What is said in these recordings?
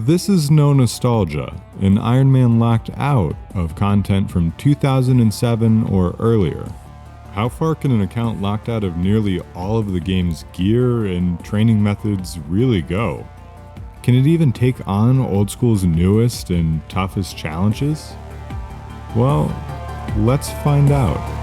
This is no nostalgia. An Ironman locked out of content from 2007 or earlier. How far can an account locked out of nearly all of the game's gear and training methods really go? Can it even take on Old School's newest and toughest challenges? Well, let's find out.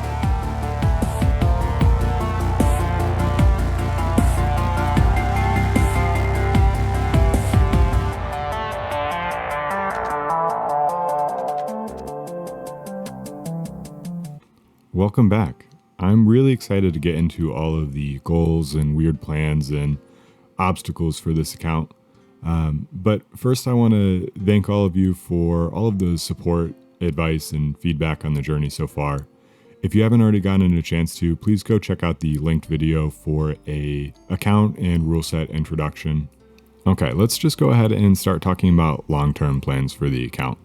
Welcome back. I'm really excited to get into all of the goals and weird plans and obstacles for this account. But first I want to thank all of you for all of the support, advice, and feedback on the journey so far. If you haven't already gotten a chance to, please go check out the linked video for a account and rule set introduction. Okay, let's just go ahead and start talking about long-term plans for the account.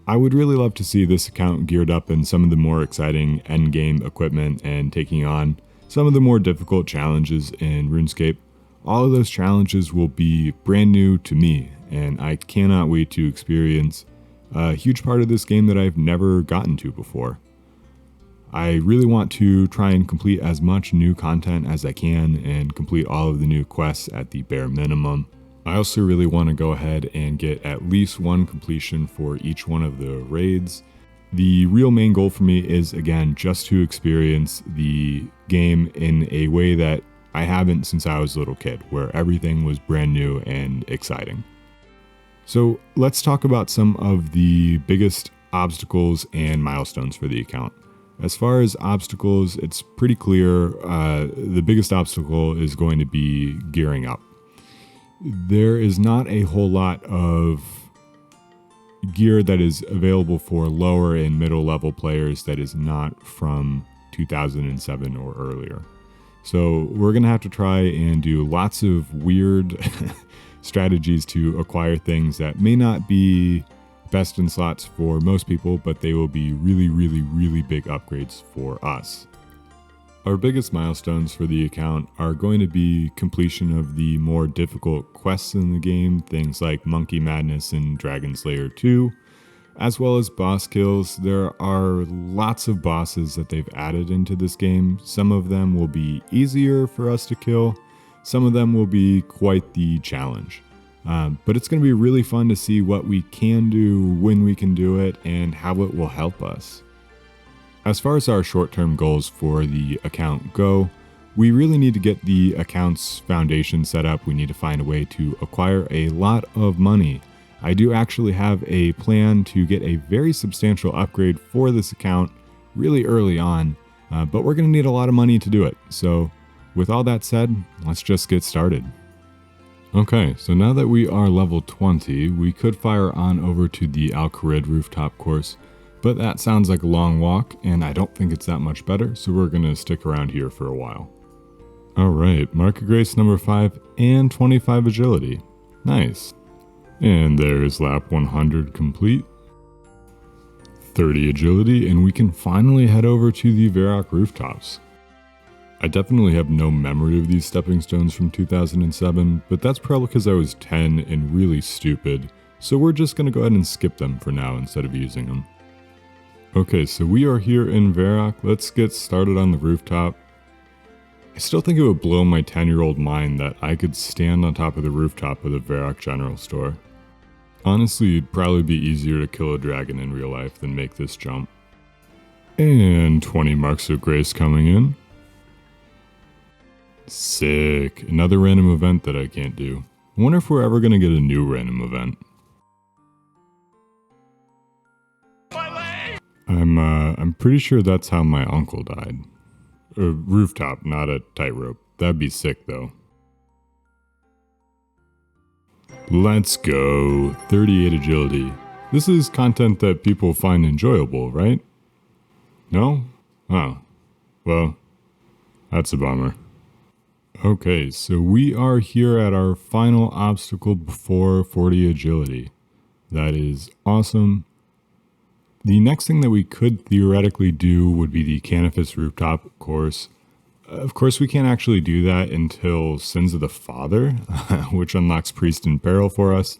I would really love to see this account geared up in some of the more exciting endgame equipment and taking on some of the more difficult challenges in RuneScape. All of those challenges will be brand new to me, and I cannot wait to experience a huge part of this game that I've never gotten to before. I really want to try and complete as much new content as I can and complete all of the new quests at the bare minimum. I also really want to go ahead and get at least one completion for each one of the raids. The real main goal for me is, again, just to experience the game in a way that I haven't since I was a little kid, where everything was brand new and exciting. So let's talk about some of the biggest obstacles and milestones for the account. As far as obstacles, it's pretty clear the biggest obstacle is going to be gearing up. There is not a whole lot of gear that is available for lower and middle level players that is not from 2007 or earlier. So we're going to have to try and do lots of weird strategies to acquire things that may not be best in slots for most people, but they will be really, really, really big upgrades for us. Our biggest milestones for the account are going to be completion of the more difficult quests in the game, things like Monkey Madness and Dragon Slayer 2, as well as boss kills. There are lots of bosses that they've added into this game. Some of them will be easier for us to kill, some of them will be quite the challenge. But it's going to be really fun to see what we can do, when we can do it, and how it will help us. As far as our short-term goals for the account go, we really need to get the account's foundation set up. We need to find a way to acquire a lot of money. I do actually have a plan to get a very substantial upgrade for this account really early on, but we're going to need a lot of money to do it. So with all that said, let's just get started. Okay, so now that we are level 20, we could fire on over to the Al-Kharid rooftop course. But that sounds like a long walk, and I don't think it's that much better, so we're going to stick around here for a while. Alright, Mark of Grace number 5 and 25 agility. Nice. And there's lap 100 complete. 30 agility, and we can finally head over to the Varrock rooftops. I definitely have no memory of these stepping stones from 2007, but that's probably because I was 10 and really stupid, so we're just going to go ahead and skip them for now instead of using them. Okay, so we are here in Varrock. Let's get started on the rooftop. I still think it would blow my 10-year-old mind that I could stand on top of the rooftop of the Varrock General Store. Honestly, it'd probably be easier to kill a dragon in real life than make this jump. And 20 marks of grace coming in. Sick. Another random event that I can't do. I wonder if we're ever going to get a new random event. I'm pretty sure that's how my uncle died. A rooftop, not a tightrope. That'd be sick though. Let's go. 38 agility. This is content that people find enjoyable, right? No? Oh. Well, that's a bummer. Okay, so we are here at our final obstacle before 40 agility. That is awesome. The next thing that we could theoretically do would be the Canifis rooftop course. Of course, we can't actually do that until Sins of the Father, which unlocks Priest in Peril for us.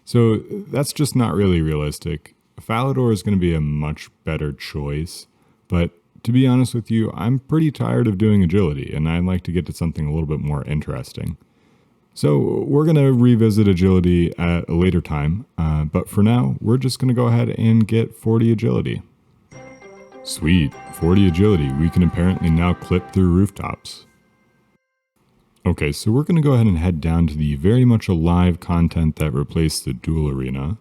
So that's just not really realistic. Falador is going to be a much better choice, but to be honest with you, I'm pretty tired of doing agility, and I'd like to get to something a little bit more interesting. So we're going to revisit agility at a later time, but for now, we're just going to go ahead and get 40 agility. Sweet, 40 agility. We can apparently now clip through rooftops. Okay, so we're going to go ahead and head down to the very much alive content that replaced the duel arena.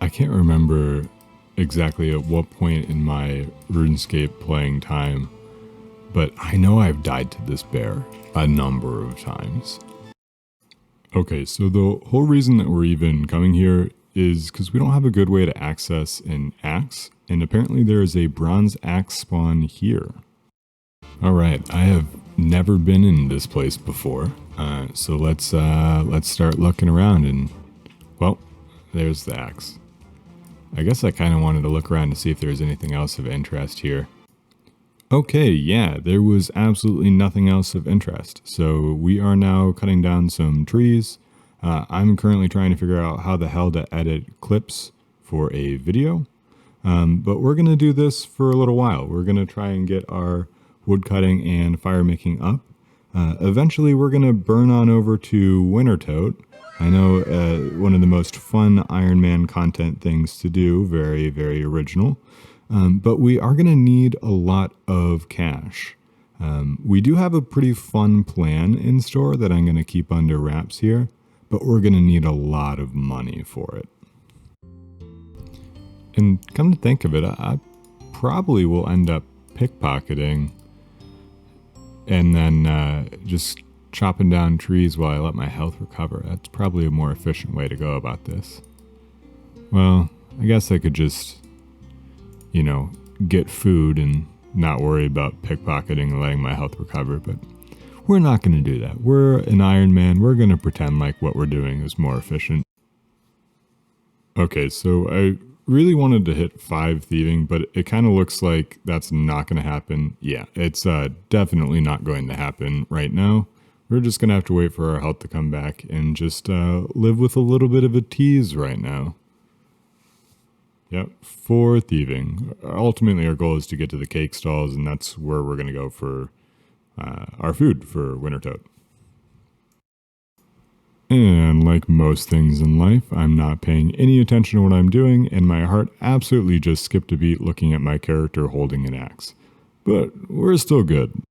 I can't remember exactly at what point in my RuneScape playing time, but I know I've died to this bear a number of times. Okay, so the whole reason that we're even coming here is because we don't have a good way to access an axe, and apparently there is a bronze axe spawn here. Alright, I have never been in this place before, so let's start looking around and, well, there's the axe. I guess I kind of wanted to look around to see if there's anything else of interest here. Okay, yeah, there was absolutely nothing else of interest, so we are now cutting down some trees. I'm currently trying to figure out how the hell to edit clips for a video, but we're going to do this for a little while. We're going to try and get our woodcutting and firemaking up. Eventually we're going to burn on over to Wintertote. I know one of the most fun Ironman content things to do, very, very original. But we are going to need a lot of cash. We do have a pretty fun plan in store that I'm going to keep under wraps here, but we're going to need a lot of money for it. And come to think of it, I probably will end up pickpocketing and then just chopping down trees while I let my health recover. That's probably a more efficient way to go about this. Well, I guess I could just, get food and not worry about pickpocketing and letting my health recover, but we're not going to do that. We're an Iron Man. We're going to pretend like what we're doing is more efficient. Okay, so I really wanted to hit 5 thieving, but it kind of looks like that's not going to happen. Yeah, it's definitely not going to happen right now. We're just going to have to wait for our health to come back and just live with a little bit of a tease right now. Yep, 4 thieving. Ultimately, our goal is to get to the cake stalls, and that's where we're going to go for our food for Wintertote. And like most things in life, I'm not paying any attention to what I'm doing, and my heart absolutely just skipped a beat looking at my character holding an axe. But we're still good.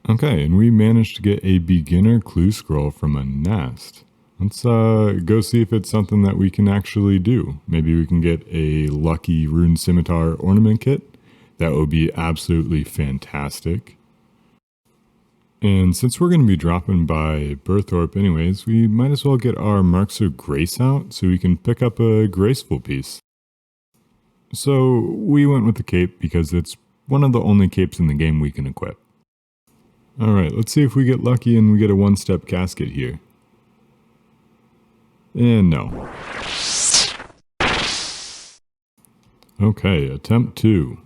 Okay, and we managed to get a beginner clue scroll from a nest. Let's go see if it's something that we can actually do. Maybe we can get a lucky rune scimitar ornament kit. That would be absolutely fantastic. And since we're going to be dropping by Burthorpe anyways, we might as well get our Marks of Grace out so we can pick up a graceful piece. So we went with the cape because it's one of the only capes in the game we can equip. Alright, let's see if we get lucky and we get a 1-step casket here. And no. Okay, attempt 2.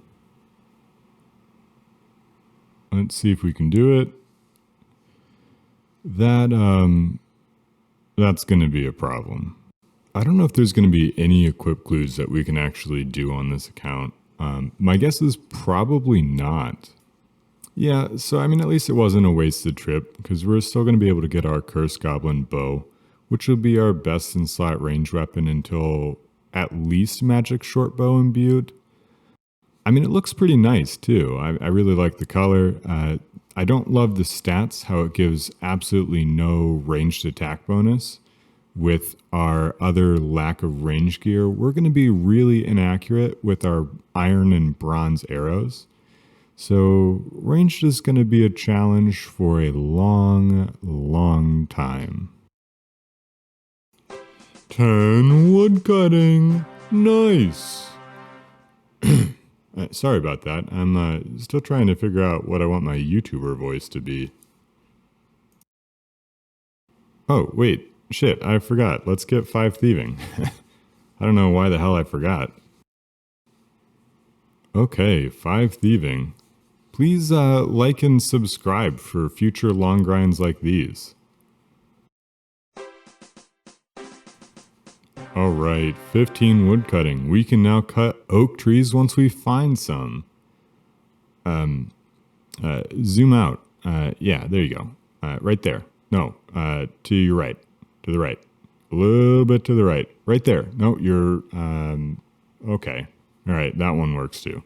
Let's see if we can do it. That's going to be a problem. I don't know if there's going to be any equip clues that we can actually do on this account. My guess is probably not. Yeah, so I mean, at least it wasn't a wasted trip, because we're still going to be able to get our Cursed Goblin bow, which will be our best in slot range weapon until at least Magic Short Bow imbued. I mean, it looks pretty nice too. I really like the color. I don't love the stats, how it gives absolutely no ranged attack bonus. With our other lack of range gear, we're going to be really inaccurate with our iron and bronze arrows. So ranged is going to be a challenge for a long, long time. 10 woodcutting. Nice. Sorry about that. I'm still trying to figure out what I want my YouTuber voice to be. Oh, wait. Shit, I forgot. Let's get 5 thieving. I don't know why the hell I forgot. Okay, 5 thieving. Please like and subscribe for future long grinds like these. All right, 15 woodcutting. We can now cut oak trees once we find some. Zoom out. Yeah, there you go. Right there. No, to your right. To the right. A little bit to the right. Right there. No, you're, okay. All right, that one works too.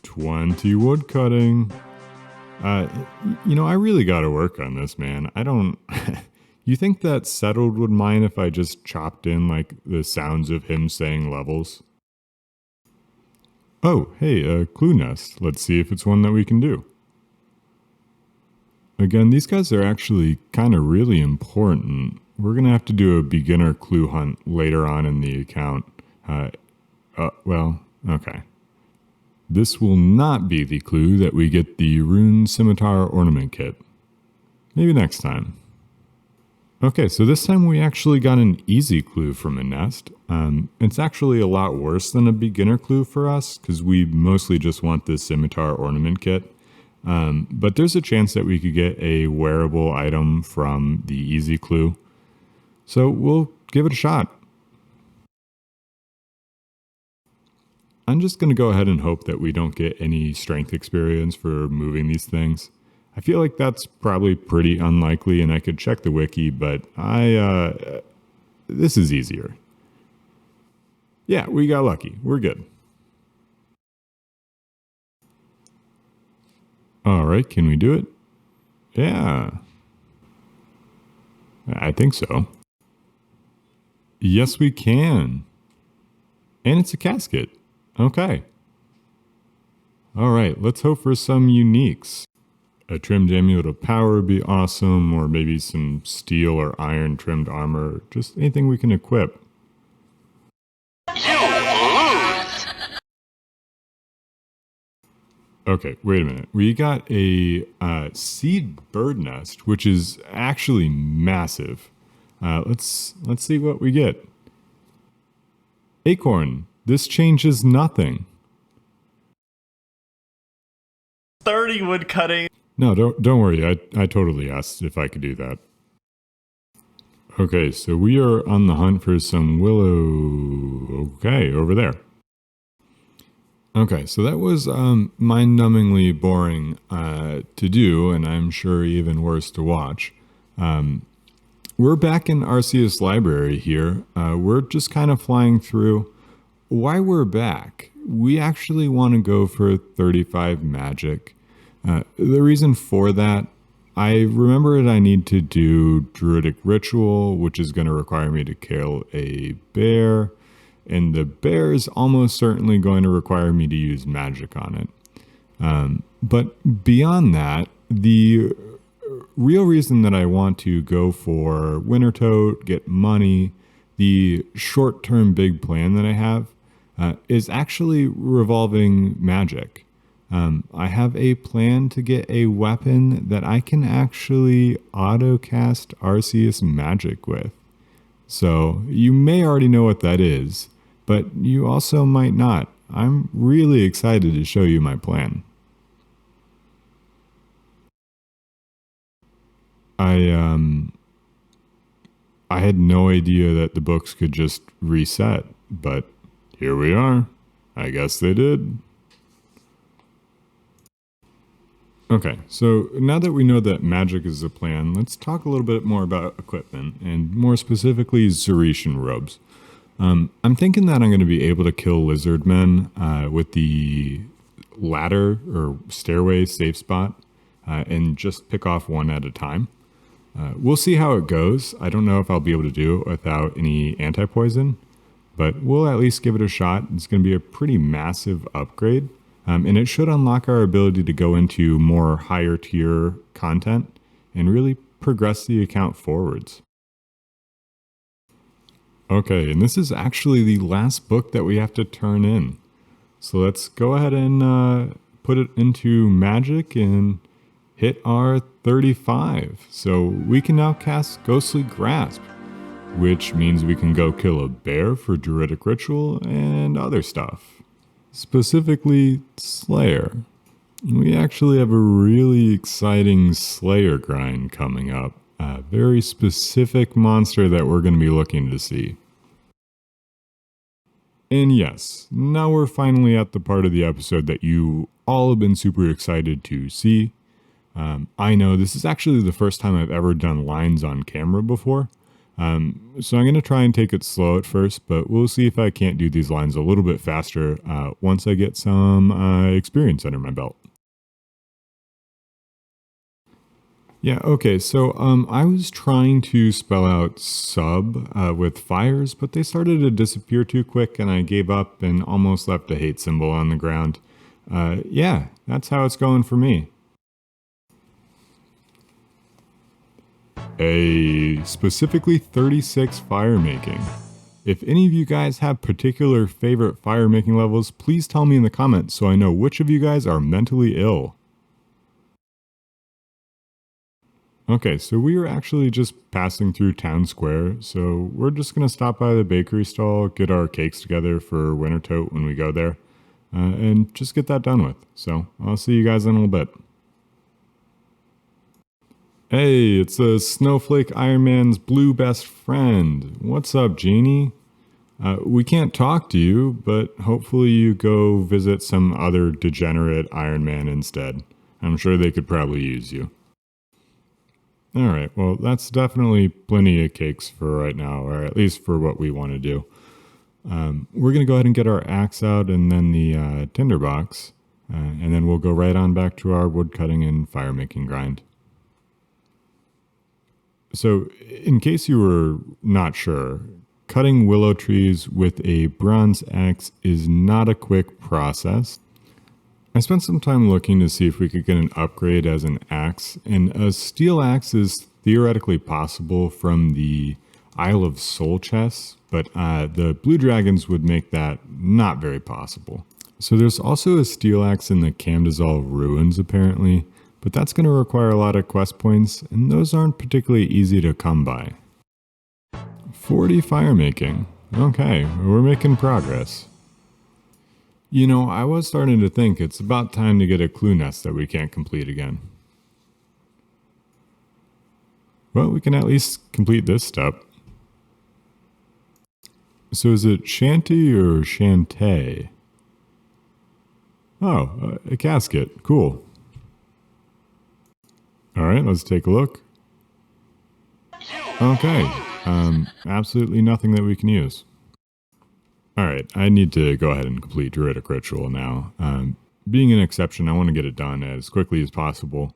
20 woodcutting. I really got to work on this, man. I don't. You think that Settled would mind if I just chopped in like the sounds of him saying levels? Oh, hey, a clue nest. Let's see if it's one that we can do. Again, these guys are actually kind of really important. We're going to have to do a beginner clue hunt later on in the account. Okay. This will not be the clue that we get the Rune Scimitar Ornament Kit. Maybe next time. Okay, so this time we actually got an easy clue from a nest. It's actually a lot worse than a beginner clue for us, because we mostly just want the Scimitar Ornament Kit. But there's a chance that we could get a wearable item from the easy clue. So we'll give it a shot. I'm just going to go ahead and hope that we don't get any strength experience for moving these things. I feel like that's probably pretty unlikely, and I could check the wiki, but this is easier. Yeah, we got lucky. We're good. All right, can we do it? Yeah. I think so. Yes, we can. And it's a casket. Okay. All right, let's hope for some uniques. A trimmed amulet of power would be awesome, or maybe some steel or iron trimmed armor. Just anything we can equip. Okay, wait a minute. We got a seed bird nest, which is actually massive. Let's see what we get. Acorn. This changes nothing. 30 wood cutting. No, don't worry. I totally asked if I could do that. Okay, so we are on the hunt for some willow. Okay, over there. Okay, so that was mind-numbingly boring to do, and I'm sure even worse to watch. We're back in Arceus Library here. We're just kind of flying through. Why we're back? We actually want to go for 35 magic. The reason for that, I remembered I need to do Druidic Ritual, which is going to require me to kill a bear, and the bear is almost certainly going to require me to use magic on it. But beyond that, the real reason that I want to go for Winter Tote, get money, the short-term big plan that I have, is actually revolving magic. I have a plan to get a weapon that I can actually auto-cast Arceus magic with. So you may already know what that is, but you also might not. I'm really excited to show you my plan. I had no idea that the books could just reset, but here we are. I guess they did. Okay, so now that we know that magic is the plan, let's talk a little bit more about equipment, and more specifically Zeretian robes. I'm thinking that I'm going to be able to kill lizard men with the ladder or stairway safe spot and just pick off one at a time. We'll see how it goes. I don't know if I'll be able to do it without any anti-poison, but we'll at least give it a shot. It's going to be a pretty massive upgrade. And it should unlock our ability to go into more higher tier content and really progress the account forwards. Okay, and this is actually the last book that we have to turn in. So let's go ahead and put it into magic and hit our 35. So we can now cast Ghostly Grasp, which means we can go kill a bear for Druidic Ritual and other stuff. Specifically, Slayer. We actually have a really exciting Slayer grind coming up. a very specific monster that we're going to be looking to see. And yes, now we're finally at the part of the episode that you all have been super excited to see. I know this is actually the first time I've ever done lines on camera before. So I'm going to try and take it slow at first, but we'll see if I can't do these lines a little bit faster once I get some experience under my belt. Yeah, okay, so I was trying to spell out sub with fires, but they started to disappear too quick and I gave up and almost left a hate symbol on the ground. Yeah, that's how it's going for me. A specifically 36 firemaking. If any of you guys have particular favorite firemaking levels, please tell me in the comments so I know which of you guys are mentally ill. Okay, so we are actually just passing through town square, so we're just going to stop by the bakery stall, get our cakes together for winter tote when we go there, and just get that done with. So I'll see you guys in a little bit. Hey, it's a Snowflake Iron Man's blue best friend. What's up, Jeannie? We can't talk to you, but hopefully you go visit some other degenerate Iron Man instead. I'm sure they could probably use you. Alright, well that's definitely plenty of cakes for right now, or at least for what we want to do. We're going to go ahead and get our axe out and then the tinderbox, and then we'll go right on back to our woodcutting and firemaking grind. So, in case you were not sure, cutting willow trees with a bronze axe is not a quick process. I spent some time looking to see if we could get an upgrade as an axe, and a steel axe is theoretically possible from the Isle of Soul chests, but the blue dragons would make that not very possible. So there's also a steel axe in the Camdazal ruins apparently, but that's going to require a lot of quest points, and those aren't particularly easy to come by. 40 firemaking. Okay, we're making progress. You know, I was starting to think it's about time to get a clue nest that we can't complete again. Well, we can at least complete this step. So is it Shanty or Shantae? Oh, a casket. Cool. Alright, let's take a look. Okay, absolutely nothing that we can use. Alright, I need to go ahead and complete Druidic Ritual now. Being an exception, I want to get it done as quickly as possible.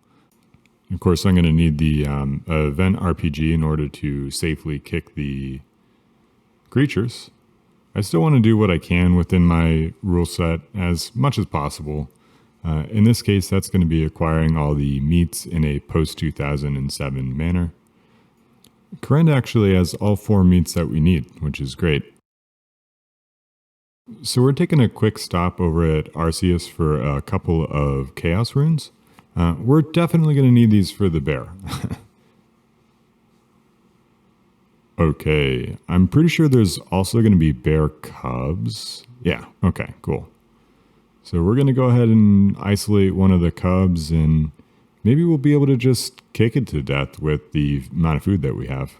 Of course, I'm going to need the event RPG in order to safely kick the creatures. I still want to do what I can within my rule set as much as possible. In this case, that's going to be acquiring all the meats in a post-2007 manner. Corinne actually has all 4 meats that we need, which is great. So we're taking a quick stop over at Arceus for a couple of Chaos Runes. We're definitely going to need these for the bear. Okay, I'm pretty sure there's also going to be bear cubs. Yeah, okay, cool. So we're going to go ahead and isolate one of the cubs and maybe we'll be able to just kick it to death with the amount of food that we have.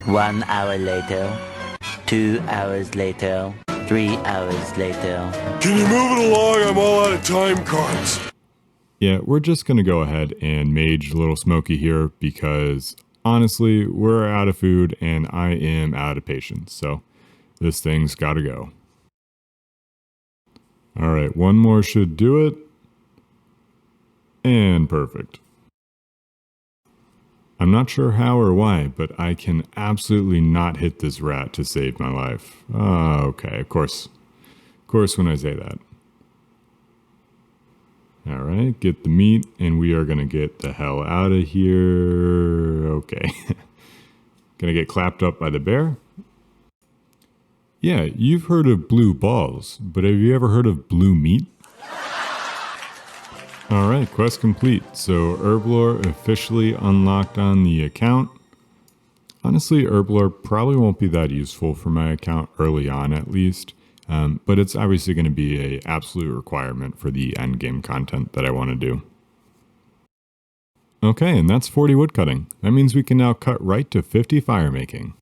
1 hour later, 2 hours later, 3 hours later. Can you move it along? I'm all out of time cards. Yeah, we're just going to go ahead and mage Little Smokey here because honestly, we're out of food and I am out of patience. So this thing's got to go. All right, one more should do it. And perfect. I'm not sure how or why, but I can absolutely not hit this rat to save my life. Okay, of course when I say that. All right, get the meat, and we are going to get the hell out of here. Okay. Gonna get clapped up by the bear. Yeah, you've heard of blue balls, but have you ever heard of blue meat? Alright, quest complete. So Herblore officially unlocked on the account. Honestly, Herblore probably won't be that useful for my account early on at least, but it's obviously going to be an absolute requirement for the endgame content that I want to do. Okay, and that's 40 woodcutting. That means we can now cut right to 50 firemaking.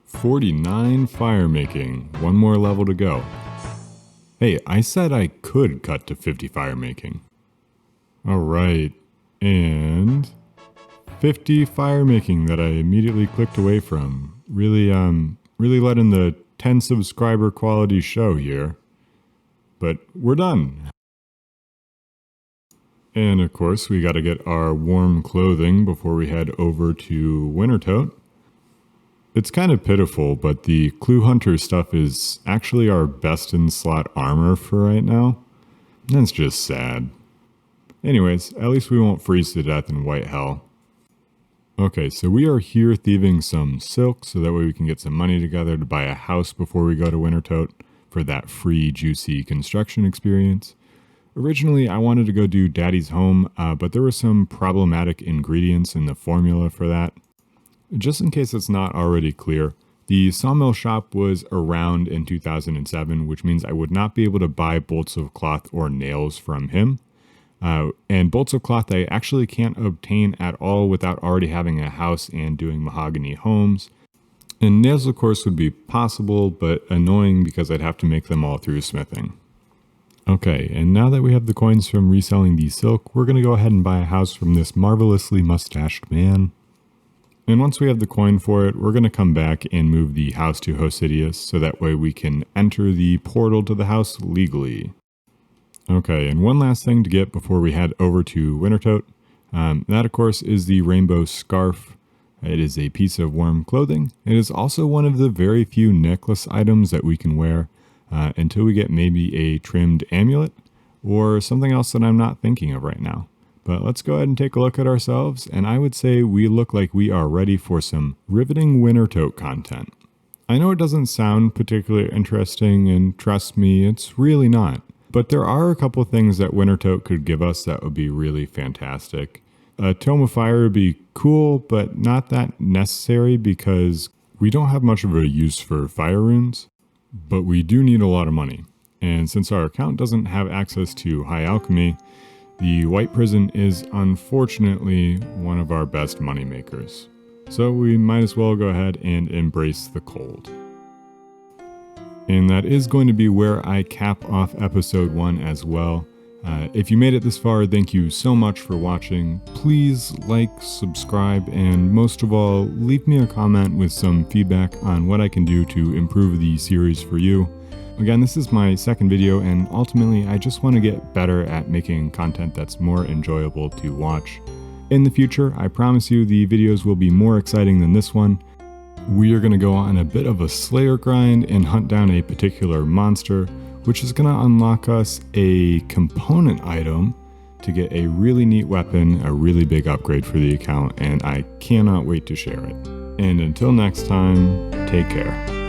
49 firemaking. One more level to go. Hey, I said I could cut to 50 firemaking. Alright, and 50 firemaking that I immediately clicked away from. Really letting the 10 subscriber quality show here. But we're done. And of course, we gotta get our warm clothing before we head over to Wintertote. It's kind of pitiful, but the Clue Hunter stuff is actually our best in slot armor for right now. That's just sad. Anyways, at least we won't freeze to death in white hell. Okay, so we are here thieving some silk so that way we can get some money together to buy a house before we go to Wintertote for that free, juicy construction experience. Originally, I wanted to go do Daddy's Home, but there were some problematic ingredients in the formula for that. Just in case it's not already clear, the sawmill shop was around in 2007, which means I would not be able to buy bolts of cloth or nails from him. And bolts of cloth I actually can't obtain at all without already having a house and doing mahogany homes. And nails, of course, would be possible, but annoying because I'd have to make them all through smithing. Okay, and now that we have the coins from reselling the silk, we're going to go ahead and buy a house from this marvelously mustached man. And once we have the coin for it, we're going to come back and move the house to Hosidius, so that way we can enter the portal to the house legally. Okay, and one last thing to get before we head over to Wintertote. That, of course, is the rainbow scarf. It is a piece of warm clothing. It is also one of the very few necklace items that we can wear until we get maybe a trimmed amulet or something else that I'm not thinking of right now. But let's go ahead and take a look at ourselves, and I would say we look like we are ready for some riveting Wintertote content. I know it doesn't sound particularly interesting, and trust me, it's really not. But there are a couple things that Wintertote could give us that would be really fantastic. A Tome of Fire would be cool, but not that necessary because we don't have much of a use for fire runes. But we do need a lot of money. And since our account doesn't have access to high alchemy, the White Prison is unfortunately one of our best money makers. So we might as well go ahead and embrace the cold. And that is going to be where I cap off episode 1 as well. If you made it this far, thank you so much for watching. Please like, subscribe, and most of all, leave me a comment with some feedback on what I can do to improve the series for you. Again, this is my second video, and ultimately I just want to get better at making content that's more enjoyable to watch. In the future, I promise you the videos will be more exciting than this one. We are going to go on a bit of a Slayer grind and hunt down a particular monster, which is going to unlock us a component item to get a really neat weapon, a really big upgrade for the account, and I cannot wait to share it. And until next time, take care.